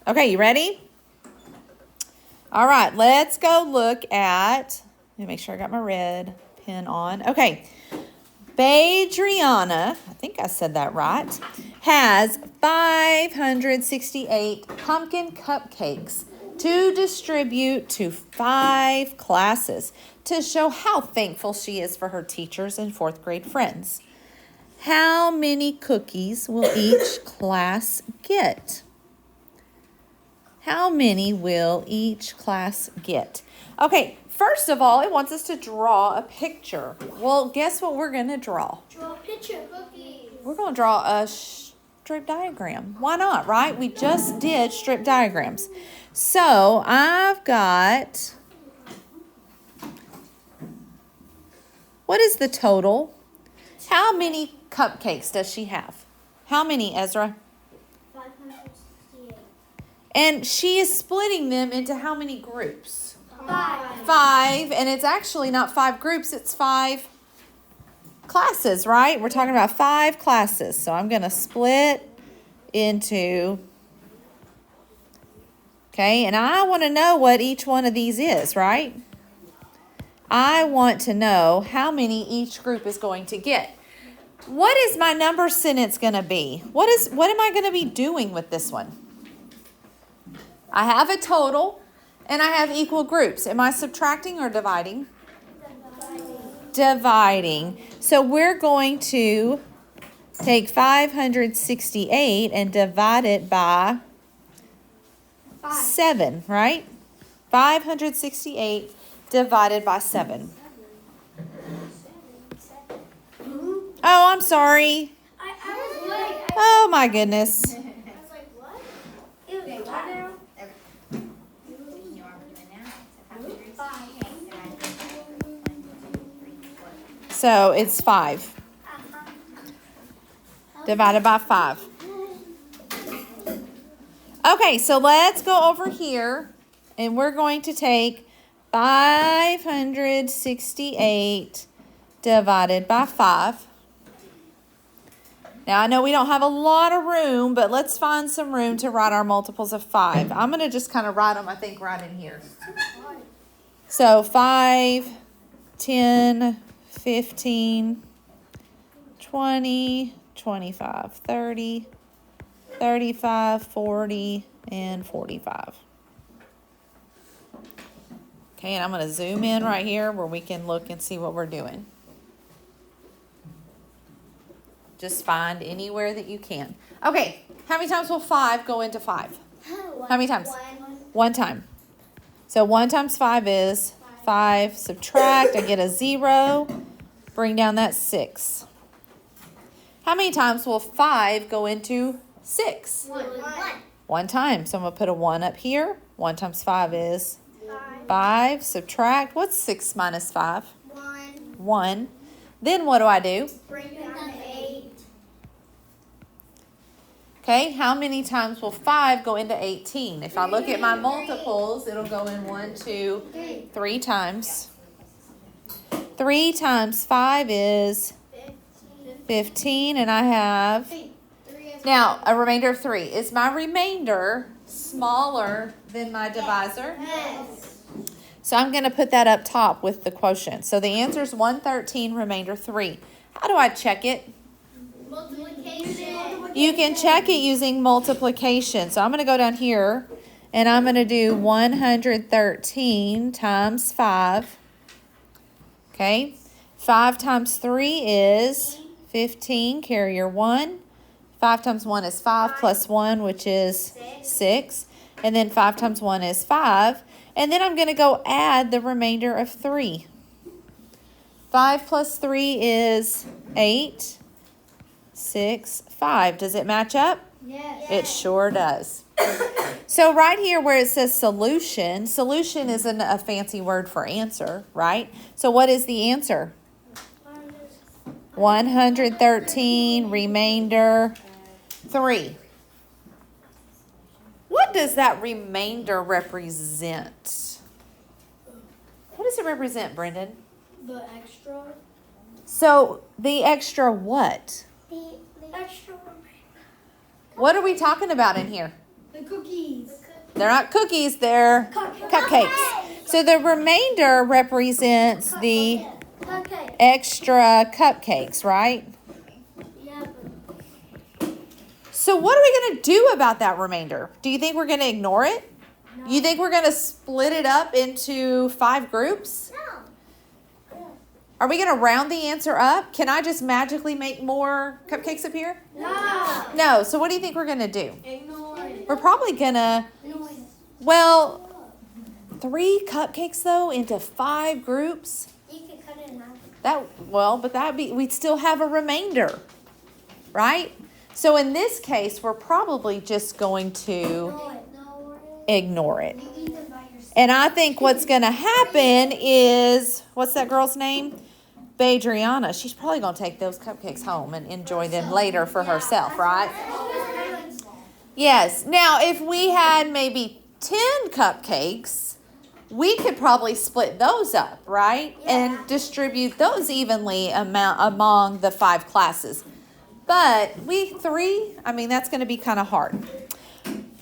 Okay, you ready? All right, let's go look at, let me make sure I got my red pen on. Okay, Badriana, I think I said that right, has 568 pumpkin cupcakes to distribute to 5 classes to show how thankful she is for her teachers and 4th grade friends. How many cookies will each class get? How many will each class get? Okay, first of all, it wants us to draw a picture. Well, guess what we're going to draw? Draw a picture of cookies. We're going to draw a strip diagram. Why not, right? We just did strip diagrams. So I've got, what is the total? How many cupcakes does she have? How many, Ezra? 568. And she is splitting them into how many groups? 5. 5, and it's actually not 5 groups, it's 5 classes, right? We're talking about 5 classes. So I'm going to split into, okay, and I want to know what each one of these is, right? I want to know how many each group is going to get. What is my number sentence going to be? What am I going to be doing with this one? I have a total and I have equal groups. Am I subtracting or dividing? Dividing. So we're going to take 568 and divide it by 7, right? 568 divided by 7. Oh, I'm sorry. I was like, Oh, my goodness. I was like, what? It was what now? So it's 5 divided by 5. Okay, so let's go over here and we're going to take 568 divided by 5. Now, I know we don't have a lot of room, but let's find some room to write our multiples of 5. I'm going to just kind of write them, I think, right in here. So 5, 10, 15, 20, 25, 30, 35, 40, and 45. Okay, and I'm going to zoom in right here where we can look and see what we're doing. Just find anywhere that you can. Okay, how many times will 5 go into 5? How many times? 1 time. So 1 times 5 is 5. Subtract, I get a 0. Bring down that 6. How many times will 5 go into 6? 1 time. So I'm going to put a 1 up here. 1 times 5 is 5. Subtract. What's 6 minus 5? 1. Then what do I do? Bring down 8. Okay, how many times will 5 go into 18? If I look at my multiples, it'll go in 1, 2, 3 times. 3 times 5 is 15, and I have, now, a remainder of 3. Is my remainder smaller than my divisor? Yes. So I'm going to put that up top with the quotient. So the answer is 113, remainder 3. How do I check it? Multiplication. You can check it using multiplication. So I'm going to go down here, and I'm going to do 113 times 5. Okay. 5 times 3 is 15. Carry your 1. 5 times 1 is 5 plus 1, which is 6. And then 5 times 1 is 5. And then I'm going to go add the remainder of 3. 5 plus 3 is 8. 6, 5. Does it match up? Yes. It sure does. So right here where it says solution, solution isn't a fancy word for answer, right? So what is the answer? 113, remainder 3. What does that remainder represent? What does it represent, Brendan? The extra. So the extra what? The extra. What are we talking about in here? The cookies. They're not cookies, they're cupcakes. So the remainder represents the Cupcake. extra cupcakes, right? Yeah. So what are we going to do about that remainder? Do you think we're going to ignore it? No. You think we're going to split it up into 5 groups? No. Are we going to round the answer up? Can I just magically make more cupcakes appear? No. No. So what do you think we're going to do? Ignore it. We're probably going to, well, 3 cupcakes though into 5 groups? You can cut it in half. We'd still have a remainder, right? So in this case, we're probably just going to ignore it. You eat them by yourself. And I think what's going to happen is, what's that girl's name? Badriana. She's probably going to take those cupcakes home and enjoy them later for herself, right? Yes. Now, if we had maybe 10 cupcakes, we could probably split those up, right? And distribute those evenly among the 5 classes. But that's going to be kind of hard.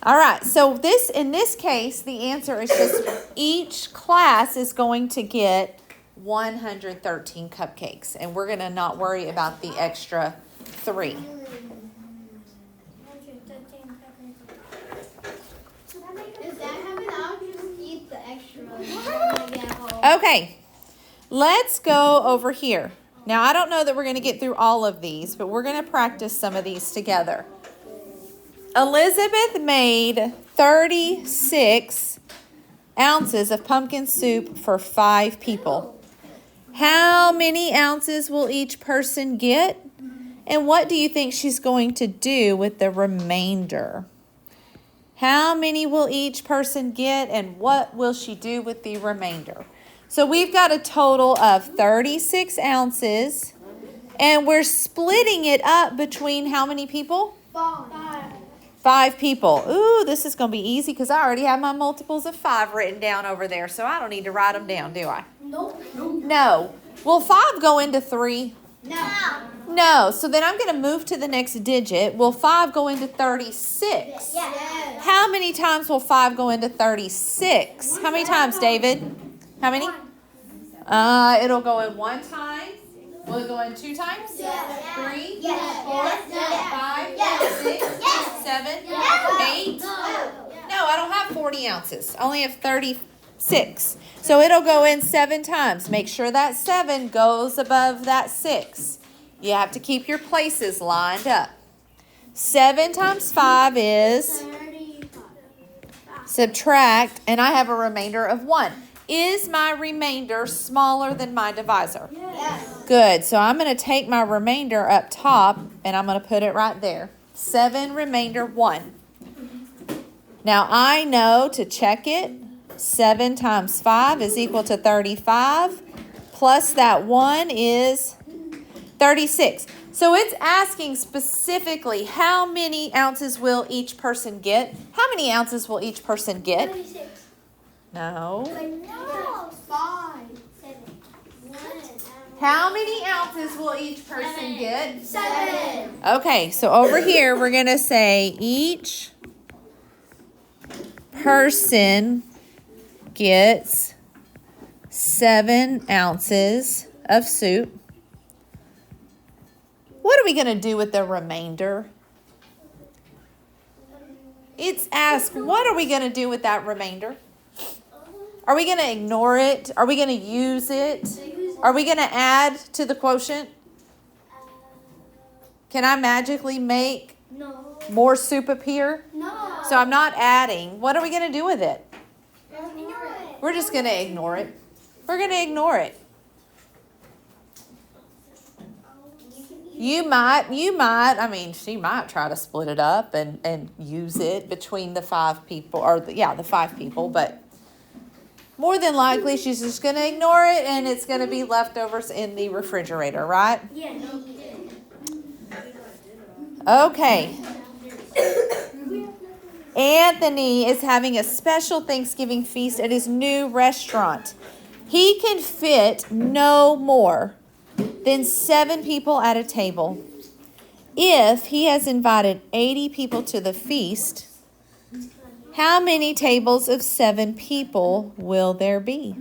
All right, so in this case, the answer is just each class is going to get 113 cupcakes, and we're going to not worry about the extra 3. Is that having I'll just eat the extra? Okay, let's go over here. Now, I don't know that we're going to get through all of these, but we're going to practice some of these together. Elizabeth made 36 ounces of pumpkin soup for 5 people. How many ounces will each person get? And what do you think she's going to do with the remainder? How many will each person get, and what will she do with the remainder? So we've got a total of 36 ounces, and we're splitting it up between how many people? 5 people. Ooh, this is going to be easy because I already have my multiples of 5 written down over there, so I don't need to write them down, do I? Nope. No. Will 5 go into 3? No. No. So then I'm going to move to the next digit. Will 5 go into 36? Yes. How many times will 5 go into 36? How many times, David? How many? It'll go in 1 time. Will it go in 2 times? Yes. 3? Yes. 4? Yes. 5? Yes. 6? Yes. 7? Yes. 8? No, I don't have 40 ounces. I only have 36. So it'll go in 7 times. Make sure that 7 goes above that 6. You have to keep your places lined up. 7 times 5 is 35. subtract, and I have a remainder of 1. Is my remainder smaller than my divisor? Yes. Good. So I'm going to take my remainder up top, and I'm going to put it right there. 7 remainder 1. Now I know to check it. 7 times 5 is equal to 35. Plus that 1 is 36. So it's asking specifically how many ounces will each person get? How many ounces will each person get? 36. No. No. 5. 7. 1. How many ounces will each person get? 7. Okay, so over here we're going to say each person gets 7 ounces of soup. What are we going to do with the remainder? It's asked, what are we going to do with that remainder? Are we going to ignore it? Are we going to use it? Are we going to add to the quotient? Can I magically make No. more soup appear? No. So I'm not adding. What are we going to do with it? Ignore it. We're just going to ignore it. We're going to ignore it. She might try to split it up and use it between the 5 people, the 5 people, but more than likely she's just going to ignore it, and it's going to be leftovers in the refrigerator, right? Yeah. Okay. Anthony is having a special Thanksgiving feast at his new restaurant. He can fit no more than 7 people at a table. If he has invited 80 people to the feast, How many tables of 7 people will there be?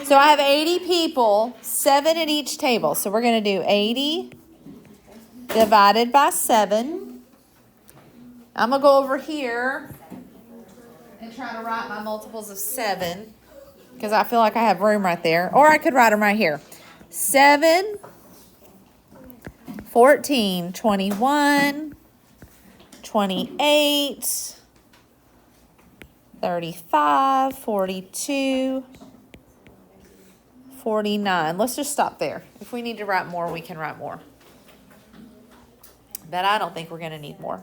So I have 80 people, 7 at each table. So we're going to do 80 divided by 7. I'm going to go over here and try to write my multiples of 7 because I feel like I have room right there. Or I could write them right here. 7, 14, 21, 28, 35, 42, 49. Let's just stop there. If we need to write more, we can write more. But I don't think we're going to need more.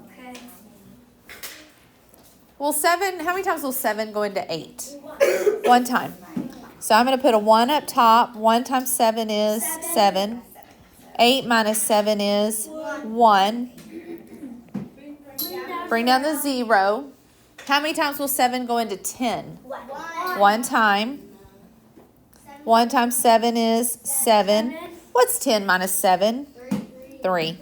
Okay. Well, 7, how many times will 7 go into 8? 1 time. So I'm going to put a 1 up top. 1 times 7 is 7. 8 minus 7 is 1. Bring down the 0. How many times will 7 go into 10? 1 time. 1 times 7 is 7. What's 10 minus 7? 3.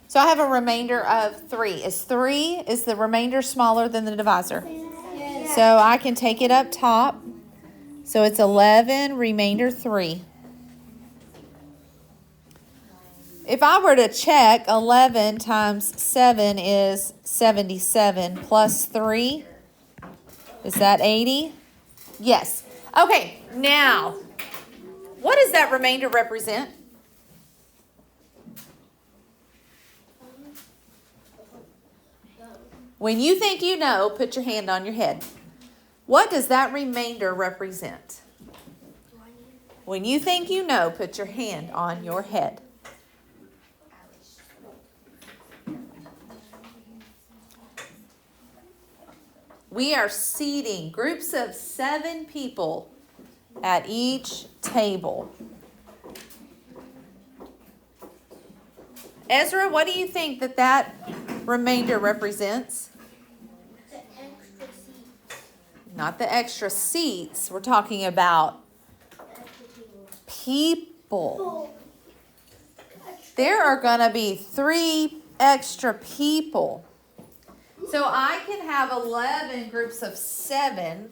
So I have a remainder of 3. Is the remainder smaller than the divisor? So I can take it up top. So it's 11, remainder 3. If I were to check, 11 times 7 is 77 plus 3. Is that 80? Yes. Okay, now, what does that remainder represent? When you think you know, put your hand on your head. What does that remainder represent? When you think you know, put your hand on your head. We are seating groups of 7 people at each table. Ezra, what do you think that remainder represents? The extra seats. Not the extra seats. We're talking about people. There are going to be 3 extra people. So I can have 11 groups of 7,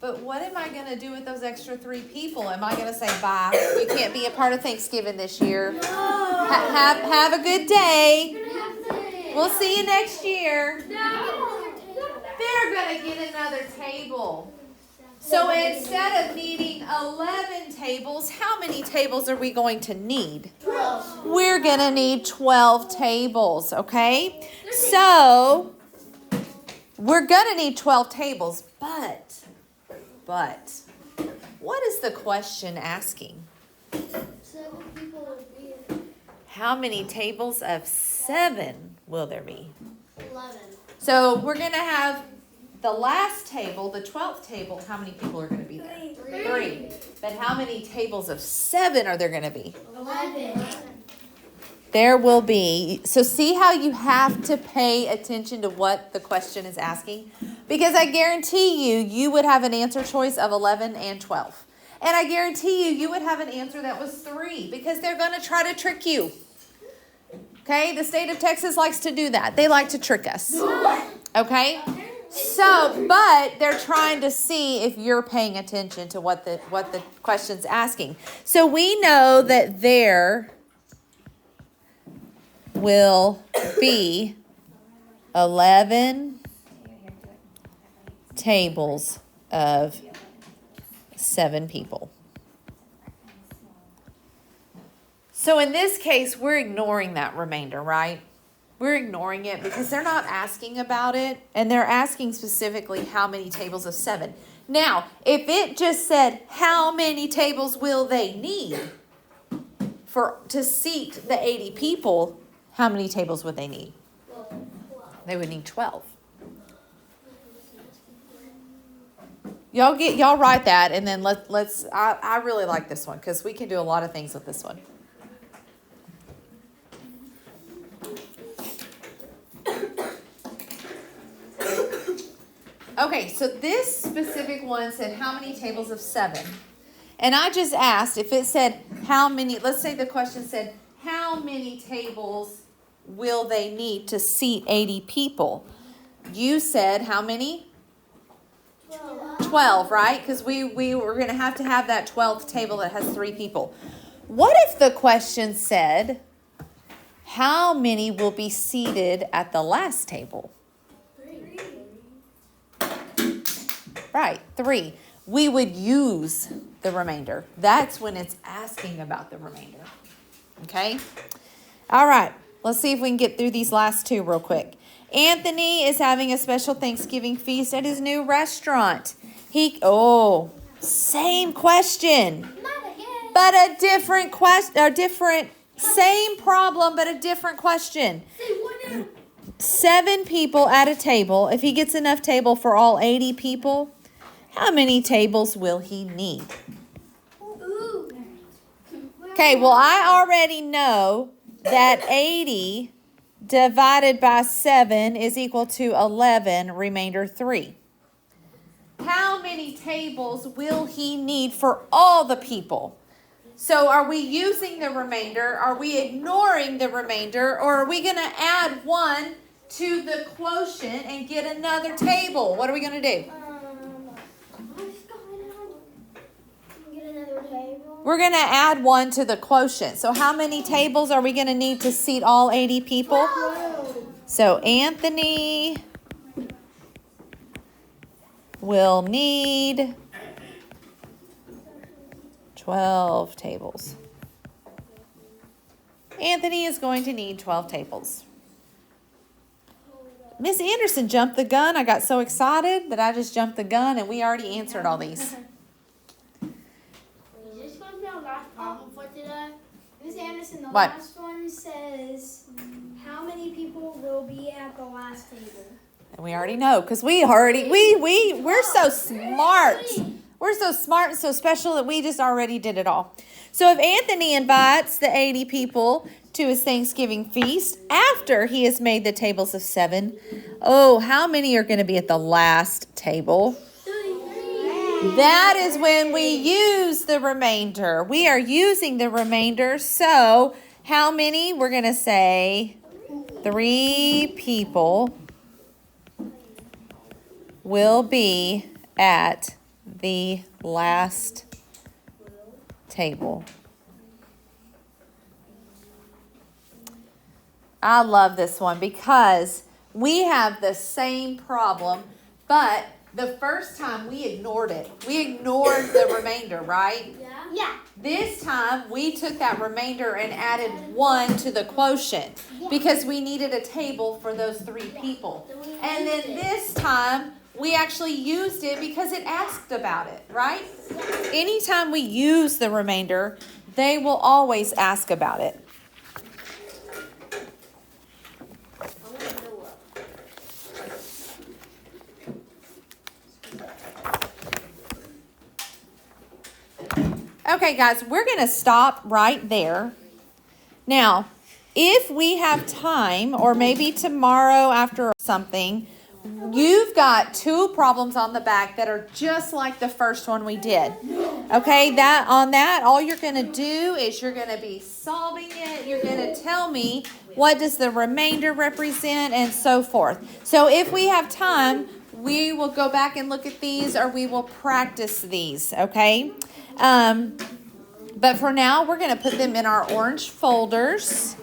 but what am I going to do with those extra 3 people? Am I going to say, bye, you can't be a part of Thanksgiving this year? No. Have a good day. We'll We'll see you next year. No. They're going to get another table. So instead of needing 11 tables, how many tables are we going to need? 12. We're going to need 12 tables, okay? So we're going to need 12 tables, but what is the question asking? 7 people would be How many tables of 7 will there be? 11. So we're going to have the last table, the 12th table. How many people are going to be there? 3. But how many tables of 7 are there going to be? 11. There will be. So see how you have to pay attention to what the question is asking? Because I guarantee you would have an answer choice of 11 and 12. And I guarantee you would have an answer that was 3 because they're going to try to trick you. Okay? The state of Texas likes to do that. They like to trick us. Okay? So, but they're trying to see if you're paying attention to what the question's asking. So we know that there will be 11 tables of 7 people. So in this case, we're ignoring that remainder, right? We're ignoring it because they're not asking about it, and they're asking specifically how many tables of 7. Now, if it just said how many tables will they need to seat the 80 people, how many tables would they need? They would need 12. Y'all write that, and then let's. I really like this one because we can do a lot of things with this one. Okay, so this specific one said how many tables of 7? And I just asked if it said how many, let's say the question said, how many tables will they need to seat 80 people? You said how many? 12, right? Because we were going to have that 12th table that has 3 people. What if the question said, how many will be seated at the last table? 3. Right, 3. We would use the remainder. That's when it's asking about the remainder. Okay? All right, let's see if we can get through these last 2 real quick. Anthony is having a special Thanksgiving feast at his new restaurant. Same question. Not again. But a different question, same problem, but a different question. Say what now? 7 people at a table. If he gets enough table for all 80 people, how many tables will he need? Ooh. Okay, well, I already know that 80 divided by 7 is equal to 11, remainder 3. How many tables will he need for all the people? So are we using the remainder? Are we ignoring the remainder? Or are we going to add 1 to the quotient and get another table? What are we going to do? What's going on? Get another table. We're going to add 1 to the quotient. So how many tables are we going to need to seat all 80 people? 12. So Anthony will need 12 tables. Anthony is going to need 12 tables. Miss Anderson jumped the gun. I got so excited that I just jumped the gun and we already answered all these. Is this going to be our last problem for today? Miss Anderson, the What? last one says, how many people will be at the last table? And we already know because we're so smart. We're so smart and so special that we just already did it all. So if Anthony invites the 80 people to his Thanksgiving feast after he has made the tables of 7, how many are going to be at the last table? 3. That is when we use the remainder. We are using the remainder. So how many? We're going to say 3 people will be at the last table. I love this one because we have the same problem, but the first time we ignored it. We ignored the remainder, right? Yeah. This time we took that remainder and added 1 to the quotient because we needed a table for those 3 people. And then this time we actually used it because it asked about it, right? Anytime we use the remainder, they will always ask about it. Okay, guys, we're going to stop right there. Now, if we have time, or maybe tomorrow after something, you've got 2 problems on the back that are just like the first one we did. Okay, all you're going to do is you're going to be solving it. You're going to tell me what does the remainder represent and so forth. So if we have time, we will go back and look at these, or we will practice these, okay? But for now, we're going to put them in our orange folders.